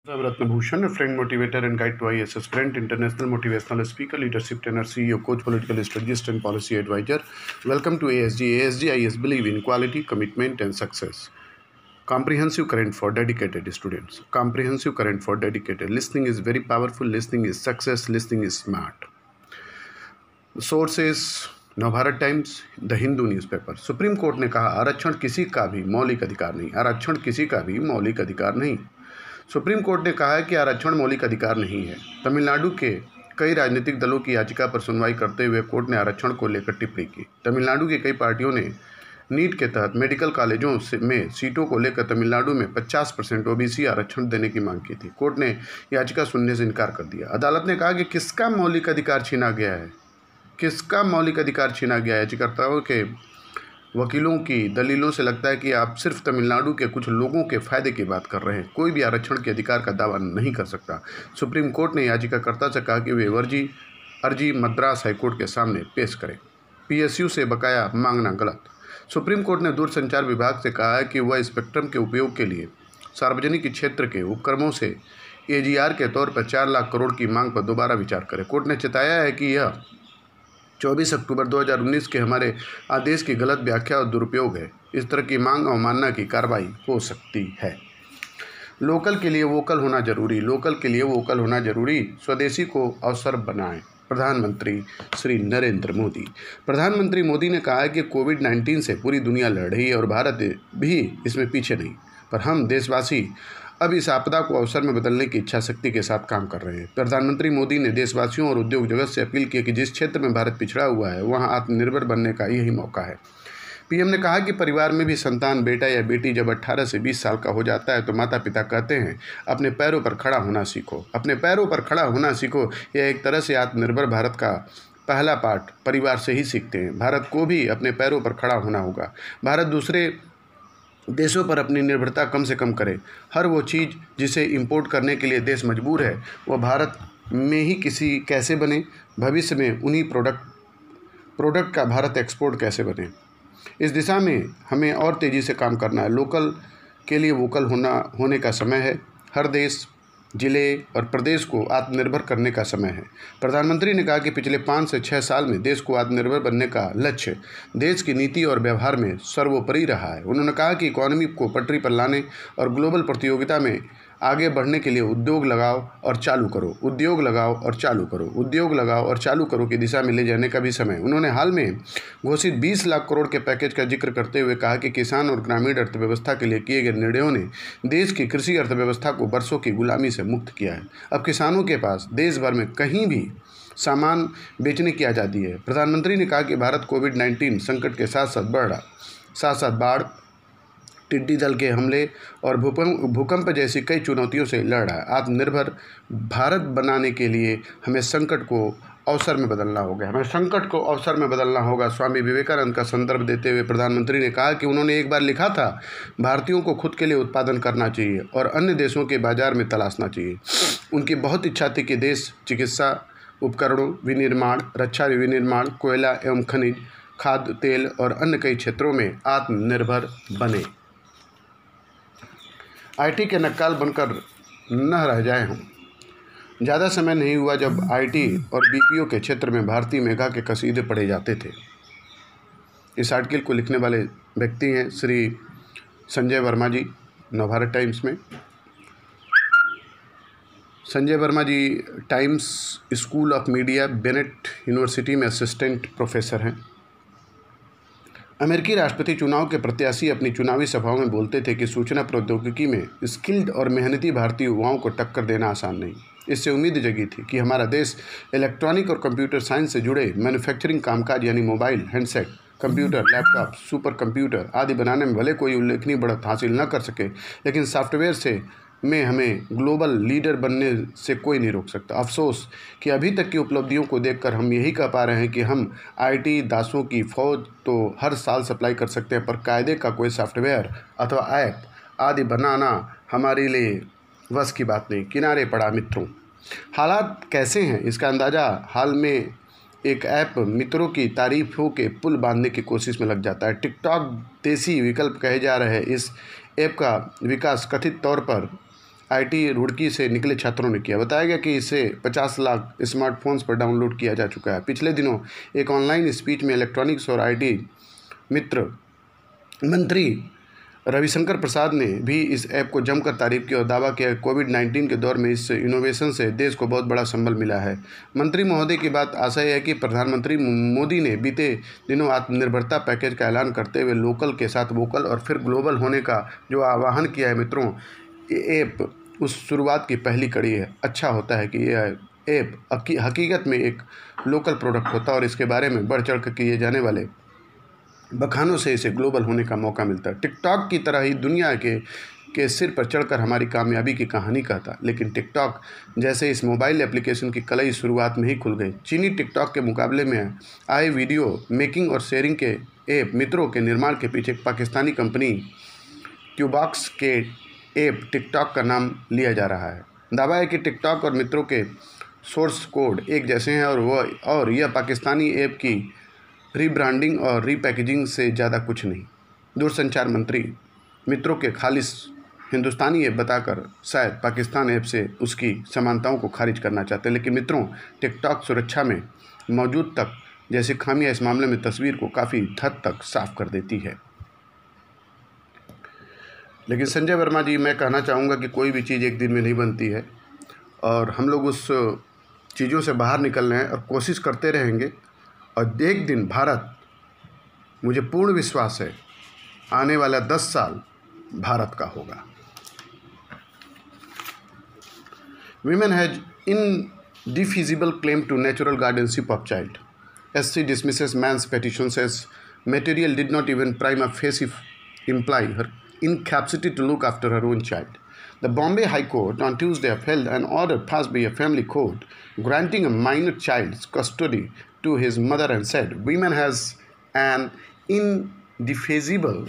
I'm Ratna Bhushan, a friend, motivator, and guide to IAS aspirant, international motivational speaker, leadership trainer, CEO, coach, political strategist, and policy advisor. Welcome to ASG. ASG, IAS believe in quality, commitment, and success. Comprehensive current for dedicated students. Comprehensive current for dedicated. Listening is very powerful. Listening is success. Listening is smart. The source is Navbharat times, the Hindu newspaper. Supreme court ने कहा आरक्षण किसी का भी मौलिक अधिकार नहीं। आरक्षण किसी का भी मौलिक अधिकार नहीं। सुप्रीम कोर्ट ने कहा है कि आरक्षण मौलिक अधिकार नहीं है। तमिलनाडु के कई राजनीतिक दलों की याचिका पर सुनवाई करते हुए कोर्ट ने आरक्षण को लेकर टिप्पणी की। तमिलनाडु की कई पार्टियों ने नीट के तहत मेडिकल कॉलेजों में सीटों को लेकर तमिलनाडु में 50% ओबीसी आरक्षण देने की मांग की थी। कोर्ट ने याचिका सुनने से इनकार कर दिया। अदालत ने कहा कि किसका मौलिक अधिकार छीना गया है, किसका मौलिक अधिकार छीना गया है। याचिकाकर्ताओं के वकीलों की दलीलों से लगता है कि आप सिर्फ तमिलनाडु के कुछ लोगों के फायदे की बात कर रहे हैं। कोई भी आरक्षण के अधिकार का दावा नहीं कर सकता। सुप्रीम कोर्ट ने याचिकाकर्ता से कहा कि वे अर्जी मद्रास हाईकोर्ट के सामने पेश करें। पीएसयू से बकाया मांगना गलत। सुप्रीम कोर्ट ने दूरसंचार विभाग से कहा है कि वह स्पेक्ट्रम के उपयोग के लिए सार्वजनिक क्षेत्र के उपक्रमों से एजीआर के तौर पर 4 लाख करोड़ की मांग पर दोबारा विचार करे। कोर्ट ने चेताया है कि यह 24 अक्टूबर 2019 के हमारे आदेश की गलत व्याख्या और दुरुपयोग है। इस तरह की मांग अवमानना की कार्रवाई हो सकती है। लोकल के लिए वोकल होना जरूरी। लोकल के लिए वोकल होना जरूरी। स्वदेशी को अवसर बनाएं। प्रधानमंत्री श्री नरेंद्र मोदी। प्रधानमंत्री मोदी ने कहा है कि कोविड-19 से पूरी दुनिया लड़ रही है और भारत भी इसमें पीछे नहीं, पर हम देशवासी अब इस आपदा को अवसर में बदलने की इच्छा शक्ति के साथ काम कर रहे हैं। प्रधानमंत्री मोदी ने देशवासियों और उद्योग जगत से अपील की कि जिस क्षेत्र में भारत पिछड़ा हुआ है वहां आत्मनिर्भर बनने का यही मौका है। पीएम ने कहा कि परिवार में भी संतान, बेटा या बेटी जब 18 से 20 साल का हो जाता है तो माता पिता कहते हैं अपने पैरों पर खड़ा होना सीखो। अपने पैरों पर खड़ा होना सीखो। यह एक तरह से आत्मनिर्भर भारत का पहला पाठ परिवार से ही सीखते हैं। भारत को भी अपने पैरों पर खड़ा होना होगा। भारत दूसरे देशों पर अपनी निर्भरता कम से कम करे। हर वो चीज़ जिसे इंपोर्ट करने के लिए देश मजबूर है वह भारत में ही कैसे बने। भविष्य में उन्हीं प्रोडक्ट का भारत एक्सपोर्ट कैसे बने, इस दिशा में हमें और तेज़ी से काम करना है। लोकल के लिए वोकल होने का समय है। हर देश, जिले और प्रदेश को आत्मनिर्भर करने का समय है। प्रधानमंत्री ने कहा कि पिछले 5 से 6 साल में देश को आत्मनिर्भर बनने का लक्ष्य देश की नीति और व्यवहार में सर्वोपरि रहा है। उन्होंने कहा कि इकॉनमी को पटरी पर लाने और ग्लोबल प्रतियोगिता में आगे बढ़ने के लिए उद्योग लगाओ और चालू करो, उद्योग लगाओ और चालू करो, उद्योग लगाओ और चालू करो की दिशा में ले जाने का भी समय। उन्होंने हाल में घोषित 20 लाख करोड़ के पैकेज का जिक्र करते हुए कहा कि किसान और ग्रामीण अर्थव्यवस्था के लिए किए गए निर्णयों ने देश की कृषि अर्थव्यवस्था को बरसों की गुलामी से मुक्त किया है। अब किसानों के पास देश भर में कहीं भी सामान बेचने की आज़ादी है। प्रधानमंत्री ने कहा कि भारत कोविड-19 संकट के साथ साथ बाढ़, टिड्डी दल के हमले और भूकंप जैसी कई चुनौतियों से लड़ रहा है। आत्मनिर्भर भारत बनाने के लिए हमें संकट को अवसर में बदलना होगा। हमें संकट को अवसर में बदलना होगा। स्वामी विवेकानंद का संदर्भ देते हुए प्रधानमंत्री ने कहा कि उन्होंने एक बार लिखा था, भारतीयों को खुद के लिए उत्पादन करना चाहिए और अन्य देशों के बाजार में तलाशना चाहिए। उनकी बहुत इच्छा थी कि देश चिकित्सा उपकरणों विनिर्माण, रक्षा विनिर्माण, कोयला एवं खनिज, खाद्य तेल और अन्य कई क्षेत्रों में आत्मनिर्भर बने। आईटी के नक्काल बनकर न रह जाए हम। ज़्यादा समय नहीं हुआ जब आईटी और बीपीओ के क्षेत्र में भारतीय मेघा के कसीदे पढ़े जाते थे। इस आर्टिकल को लिखने वाले व्यक्ति हैं श्री संजय वर्मा जी, नवभारत टाइम्स में। Sanjay Verma ji Times School of Media, Bennett University में असिस्टेंट प्रोफेसर हैं। अमेरिकी राष्ट्रपति चुनाव के प्रत्याशी अपनी चुनावी सभाओं में बोलते थे कि सूचना प्रौद्योगिकी में स्किल्ड और मेहनती भारतीय युवाओं को टक्कर देना आसान नहीं। इससे उम्मीद जगी थी कि हमारा देश इलेक्ट्रॉनिक और कंप्यूटर साइंस से जुड़े मैन्युफैक्चरिंग कामकाज यानी mobile, handset, computer, laptop, super computer आदि बनाने में भले कोई उल्लेखनीय बढ़त हासिल न कर सके, लेकिन सॉफ्टवेयर में हमें ग्लोबल लीडर बनने से कोई नहीं रोक सकता। अफसोस कि अभी तक की उपलब्धियों को देखकर हम यही कह पा रहे हैं कि हम आईटी दासों की फौज तो हर साल सप्लाई कर सकते हैं, पर कायदे का कोई सॉफ्टवेयर अथवा ऐप आदि बनाना हमारे लिए बस की बात नहीं। किनारे पड़ा मित्रों। हालात कैसे हैं इसका अंदाज़ा हाल में एक ऐप मित्रों की तारीफों के पुल बांधने की कोशिश में लग जाता है। टिकटॉक देसी विकल्प कहे जा रहे इस ऐप का विकास कथित तौर पर आईटी रुड़की से निकले छात्रों ने किया। बताया गया कि इसे 50 लाख स्मार्टफोन्स पर डाउनलोड किया जा चुका है। पिछले दिनों एक ऑनलाइन स्पीच में इलेक्ट्रॉनिक्स और आईटी मंत्री रविशंकर प्रसाद ने भी इस ऐप को जमकर तारीफ की और दावा किया कि कोविड-19 के दौर में इस इनोवेशन से देश को बहुत बड़ा संबल मिला है। मंत्री महोदय की बात आशय है कि प्रधानमंत्री मोदी ने बीते दिनों आत्मनिर्भरता पैकेज का ऐलान करते हुए लोकल के साथ वोकल और फिर ग्लोबल होने का जो आह्वान किया है। मित्रों, ये ऐप उस शुरुआत की पहली कड़ी है। अच्छा होता है कि यह ऐप हकीकत में एक लोकल प्रोडक्ट होता है और इसके बारे में बढ़ चढ़ कर किए जाने वाले बखानों से इसे ग्लोबल होने का मौका मिलता है। टिकटॉक की तरह ही दुनिया के सिर पर चढ़कर हमारी कामयाबी की कहानी कहता, लेकिन टिकटॉक जैसे इस मोबाइल एप्लीकेशन की कलई शुरुआत में ही खुल गई। चीनी टिकटॉक के मुकाबले में आए वीडियो मेकिंग और शेयरिंग के ऐप मित्रों के निर्माण के पीछे पाकिस्तानी कंपनी क्यूबॉक्स के ऐप टिकटॉक का नाम लिया जा रहा है। दावा है कि टिकटॉक और मित्रों के सोर्स कोड एक जैसे हैं और यह पाकिस्तानी ऐप की रीब्रांडिंग और रीपैकेजिंग से ज़्यादा कुछ नहीं। दूरसंचार मंत्री मित्रों के खालिस हिंदुस्तानी ऐप बताकर शायद पाकिस्तान ऐप से उसकी समानताओं को खारिज करना चाहते हैं, लेकिन मित्रों टिकटॉक सुरक्षा में मौजूद तक जैसी खामियां इस मामले में तस्वीर को काफ़ी हद तक साफ कर देती है। लेकिन संजय वर्मा जी, मैं कहना चाहूँगा कि कोई भी चीज़ एक दिन में नहीं बनती है और हम लोग उस चीज़ों से बाहर निकल रहे हैं और कोशिश करते रहेंगे और एक दिन भारत, मुझे पूर्ण विश्वास है, आने वाला 10 साल भारत का होगा। Women has indefeasible claim to natural guardianship of child. SC dismisses man's petition, says material did not even prima facie imply her incapacity to look after her own child. The Bombay High Court on Tuesday upheld an order passed by a family court granting a minor child's custody to his mother and said women has an indefeasible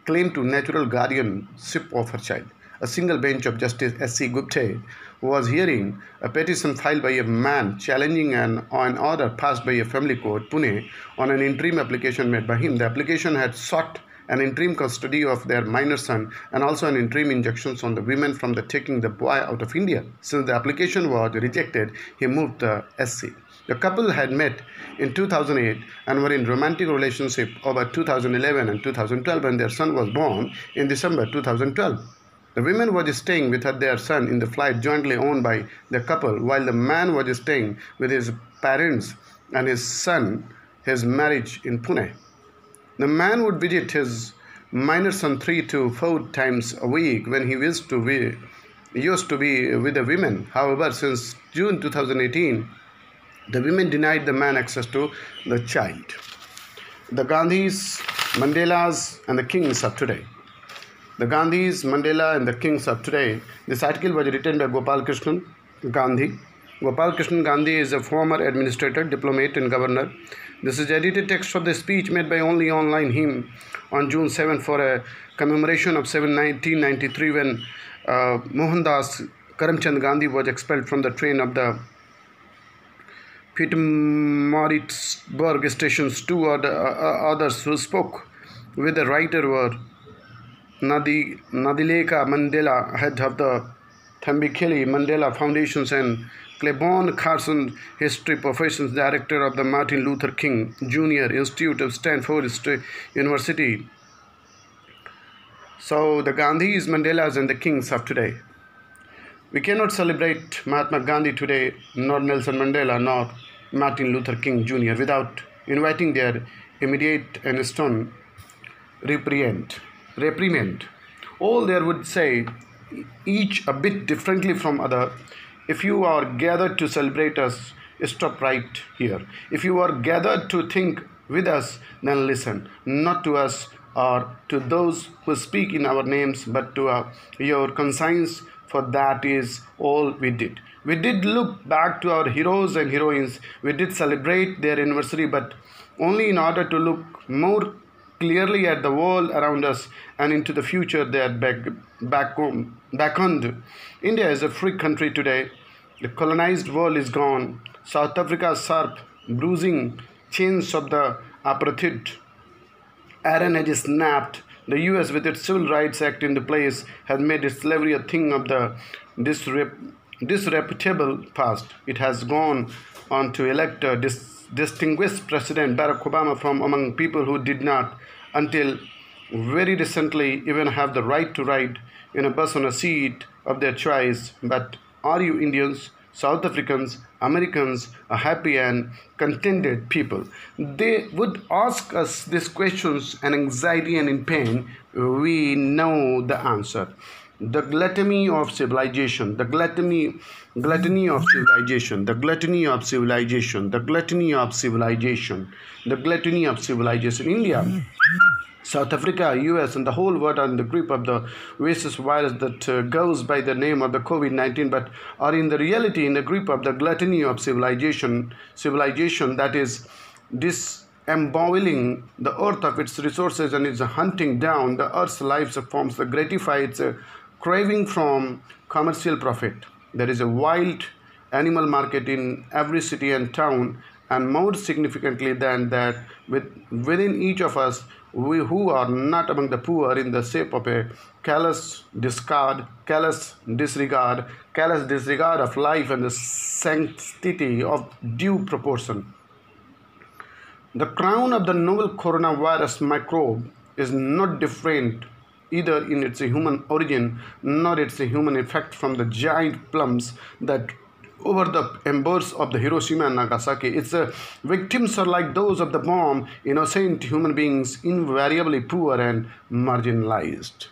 claim to natural guardianship of her child. A single bench of Justice S.C. Gupte was hearing a petition filed by a man challenging an order passed by a family court, Pune, on an interim application made by him. The application had sought an interim custody of their minor son and also an interim injunctions on the women from taking the boy out of India. Since the application was rejected, he moved the SC. The couple had met in 2008 and were in romantic relationship over 2011 and 2012 when their son was born in December 2012. The woman was staying with their son in the flat jointly owned by the couple, while the man was staying with his parents and his son, his marriage in Pune. The man would visit his minor son 3 to 4 times a week when he used to be with the women. However, since June 2018, the women denied the man access to the child. The Gandhis, Mandelas, and the kings of today. The Gandhis, Mandela, and the kings of today. This article was written by Gopal Krishnan Gandhi. Gopal Krishnan Gandhi is a former administrator, diplomat, and governor. This is edited text of the speech made by only online him on June 7 for a commemoration of 1993 when Mohandas Karamchand Gandhi was expelled from the train of the Pietermaritzburg stations. Two others who spoke with the writer were Nadileka Mandela, head of the Thambikeli Mandela Foundations, and Claiborne Carson, history professors, director of the Martin Luther King Jr. Institute of Stanford University. So the Gandhis, Mandelas, and the kings of today. We cannot celebrate Mahatma Gandhi today, nor Nelson Mandela, nor Martin Luther King Jr. without inviting their immediate and stern reprimand. All there would say, each a bit differently from other. If you are gathered to celebrate us, stop right here. If you are gathered to think with us, then listen, not to us or to those who speak in our names, but to your conscience, for that is all we did. We did look back to our heroes and heroines. We did celebrate their anniversary, but only in order to look more clearly at the world around us and into the future they had beckoned. India is a free country today. The colonized world is gone. South Africa's sharp, bruising chains of the apartheid era has snapped. The US, with its Civil Rights Act in the place, has made slavery a thing of the disreputable past. It has gone on to elect a distinguished President Barack Obama from among people who did not, until very recently, even have the right to ride in a bus on a seat of their choice. But are you Indians, South Africans, Americans, a happy and contented people? They would ask us these questions and anxiety and in pain. We know the answer. The gluttony of civilization, the gluttony of civilization, the gluttony of civilization, the gluttony of civilization, the gluttony of civilization. India, South Africa, US, and the whole world are in the grip of the vicious virus that goes by the name of the COVID-19, but are in the reality in the grip of the gluttony of civilization that is disemboweling the earth of its resources and is hunting down the earth's life forms to gratify its craving from commercial profit. There is a wild animal market in every city and town, and more significantly than that, within each of us, we who are not among the poor, in the shape of a callous disregard of life and the sanctity of due proportion. The crown of the novel coronavirus microbe is not different either in its human origin nor its human effect from the giant plums that over the embers of the Hiroshima and Nagasaki. Its victims are like those of the bomb, innocent human beings, invariably poor and marginalized.